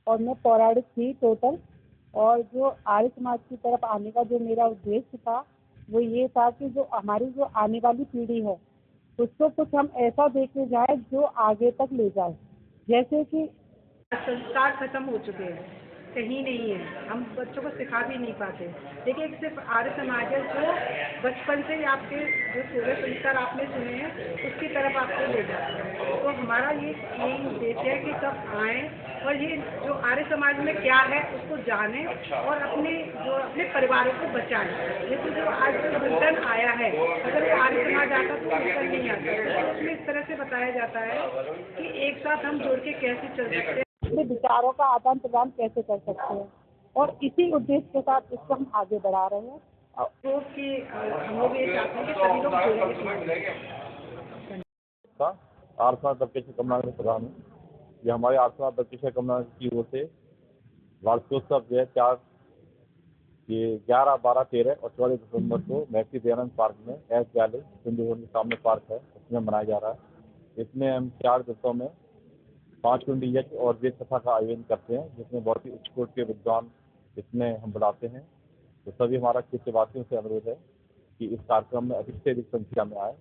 और मैं पौराणिक थी टोटल। और जो आर्य समाज की तरफ आने का जो मेरा उद्देश्य था वो ये था कि जो हमारी जो आने वाली पीढ़ी है उसको कुछ हम ऐसा देके जाए जो आगे तक ले जाए। जैसे कि संस्कार खत्म हो चुके हैं, कहीं नहीं है, हम बच्चों को सिखा भी नहीं पाते। देखिए एक सिर्फ आर्य समाज है जो बचपन से ही आपके जो 16 संस्कार आपने सुने हैं उसकी तरफ आपको ले जाता है। तो हमारा यही उद्देश्य है कि सब आएँ और ये जो आर्य समाज में क्या है उसको जानें और अपने परिवारों को बचाएं। जैसे जो आज जो दुर्गन आया है, अगर वो आर्य समाज आता तो दुर्गन नहीं आता। तो उसमें इस तरह से बताया जाता है कि एक साथ हम जुड़ के कैसे चल सकते हैं, अपने विचारों का आदान प्रदान कैसे कर सकते हैं, और इसी उद्देश्य के साथ इसको हम आगे बढ़ा रहे हैं। तो कि हम लोग ये चाहते हैं कि सभी लोग जुड़ें। आर्सना दबकेश कमलानगर प्रधान हूँ। ये हमारे आर्सना दबकेश कमलानगर की ओर से वार्षिकोत्सव जो है 11, 12, 13 और 14 दिसंबर को महर्षि दयानंद पार्क में एस वैली सिंधु भवन के सामने पार्क है, उसमें मनाया जा रहा है। इसमें हम 4 दिवसों में 5 कुंडी यज्ञ और वेद कथा का आयोजन करते हैं, जिसमें बहुत ही उच्च कोटि के विद्वान इसमें हम बुलाते हैं। तो सभी हमारा क्षेत्रवासियों से अनुरोध है कि इस कार्यक्रम में अधिक से अधिक संख्या में आए,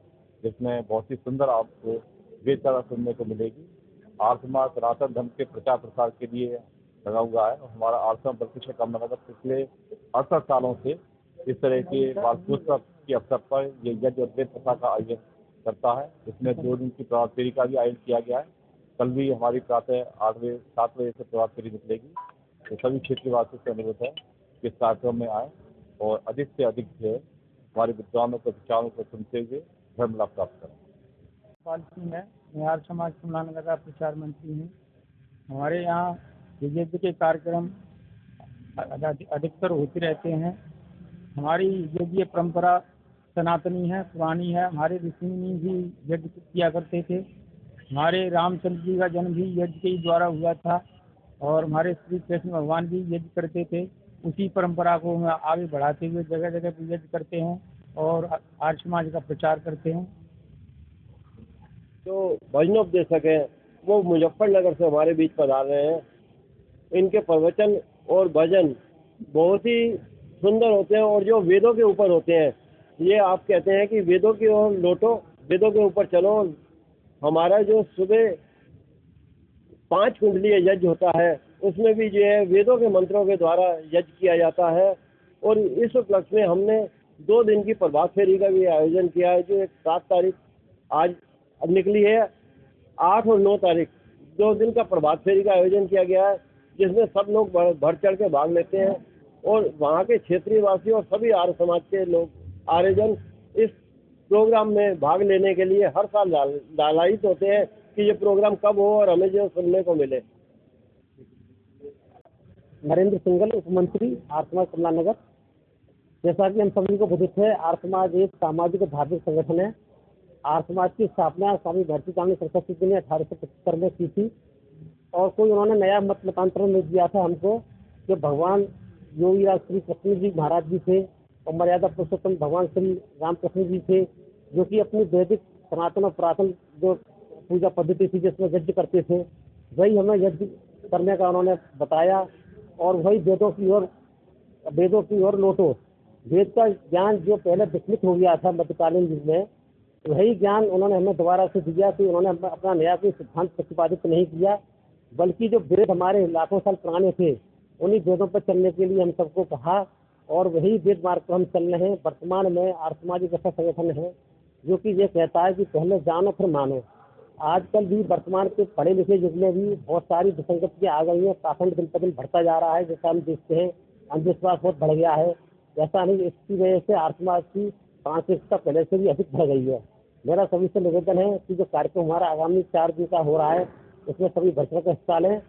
जिसमें बहुत ही सुंदर आपको वेद कथा सुनने को मिलेगी। आर्य समाज सनातन धर्म के प्रचार प्रसार के लिए लगा हुआ है और हमारा आर्य दबकेश कमलानगर पिछले 68 सालों से इस तरह के वार्षिकोत्सव के अवसर पर ये यज्ञ और वेद कथा का आयोजन करता है। इसमें 2 दिन की प्रभात फेरी का भी आयोजन किया गया है। कल भी हमारी प्रातः 7 बजे से प्रभात फेरी निकलेगी। तो सभी क्षेत्रवासियों से अनुरोध है कि इस कार्यक्रम में आए और अधिक से अधिक जो है हमारे विद्वानों के विचारों को सुनते हुए धर्म लाभ प्राप्त करें। पालसी है, मैं आर्य समाज कमलानगर का प्रचार मंत्री हूँ। हमारे यहाँ यज्ञ के कार्यक्रम अधिकतर होते रहते हैं। हमारी यज्ञ परंपरा सनातनी है, पुरानी है। हमारे ऋषि मुनि भी यज्ञ किया करते थे। हमारे रामचंद्र जी का जन्म भी यज्ञ के द्वारा हुआ था और हमारे श्री कृष्ण भगवान भी यज्ञ करते थे। उसी परंपरा को हम आगे बढ़ाते हुए जगह जगह पर यज्ञ करते हैं और आर्य समाज का प्रचार करते हैं। जो भजनोपदेशक हैं वो मुजफ्फरनगर से हमारे बीच पधार रहे हैं। इनके प्रवचन और भजन बहुत ही सुंदर होते हैं और जो वेदों के ऊपर होते हैं। ये आप कहते हैं कि वेदों की ओर लौटो, वेदों के ऊपर चलो। हमारा जो सुबह 5 कुंडलीय यज्ञ होता है उसमें भी जो है वेदों के मंत्रों के द्वारा यज्ञ किया जाता है। और इस उपलक्ष्य में हमने 2 दिन की प्रभात फेरी का भी आयोजन किया है, जो 7 तारीख आज निकली है। 8 और 9 तारीख 2 दिन का प्रभात फेरी का आयोजन किया गया है, जिसमें सब लोग बढ़ चढ़ के भाग लेते हैं और वहाँ के क्षेत्रीय वासी और सभी आर्य समाज के लोग आर्यजन इस प्रोग्राम में भाग लेने के लिए हर साल लालायित होते हैं कि ये प्रोग्राम कब हो और हमें जो सुनने को मिले। नरेंद्र सिंगल, उप मंत्री, आर्य समाज कमलानगर। जैसा कि हम सभी को विदित है, आर्य समाज एक सामाजिक और धार्मिक संगठन है। आर्य समाज की स्थापना स्वामी भक्तिकानंद सरस्वती जी ने 1875 में की थी और कोई उन्होंने नया मतांतरण नहीं दिया था हमको। जो भगवान योगीराज श्री कृष्ण जी महाराज जी थे और मर्यादा पुरुषोत्तम भगवान श्री रामकृष्ण जी थे, जो कि अपनी वैदिक सनातन और पुरातन जो पूजा पद्धति थी जिसमें यज्ञ करते थे, वही हमें यज्ञ करने का उन्होंने बताया। और वही वेदों की ओर लौटो। वेद का ज्ञान जो पहले विस्मृत हो गया था मध्यकालीन युग में, वही ज्ञान उन्होंने हमें दोबारा से दिया कि उन्होंने अपना नया कोई सिद्धांत प्रतिपादित नहीं किया, बल्कि जो वेद हमारे लाखों साल पुराने थे उन्हीं वेदों पर चलने के लिए हम सबको कहा और वही वेद मार्ग पर हम चल रहे हैं। वर्तमान में आर्य समाज एक ऐसा संगठन है जो कि ये कहता है कि पहले जानो फिर मानो। आजकल भी वर्तमान के पढ़े लिखे युग में भी बहुत सारी विसंगतियाँ आ गई हैं। पाखंड दिन पर दिन बढ़ता जा रहा है, जैसा हम देखते हैं। अंधविश्वास बहुत बढ़ गया है। ऐसा नहीं, इसकी वजह से आर्य समाज की प्राथमिकता पहले से भी अधिक बढ़ गई है। मेरा सभी से निवेदन है कि जो कार्यक्रम हमारा आगामी 4 दिन का हो रहा है उसमें सभी बढ़ चढ़ कर हिस्सा लें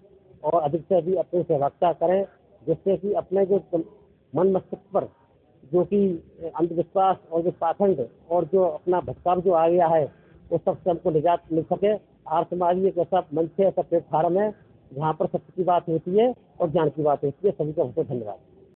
और अधिक से अधिक अपनी सहभागिता करें, जिससे कि अपने जो मन मस्तिष्क पर जो कि अंधविश्वास और जो पाखंड और जो अपना भटकाव जो आ गया है उस सबसे हमको निजात मिल सके। आर्य समाज एक ऐसा मंच है, ऐसा प्लेटफार्म है जहाँ पर सत्य की बात होती है और ज्ञान की बात होती है। सभी का बहुत धन्यवाद।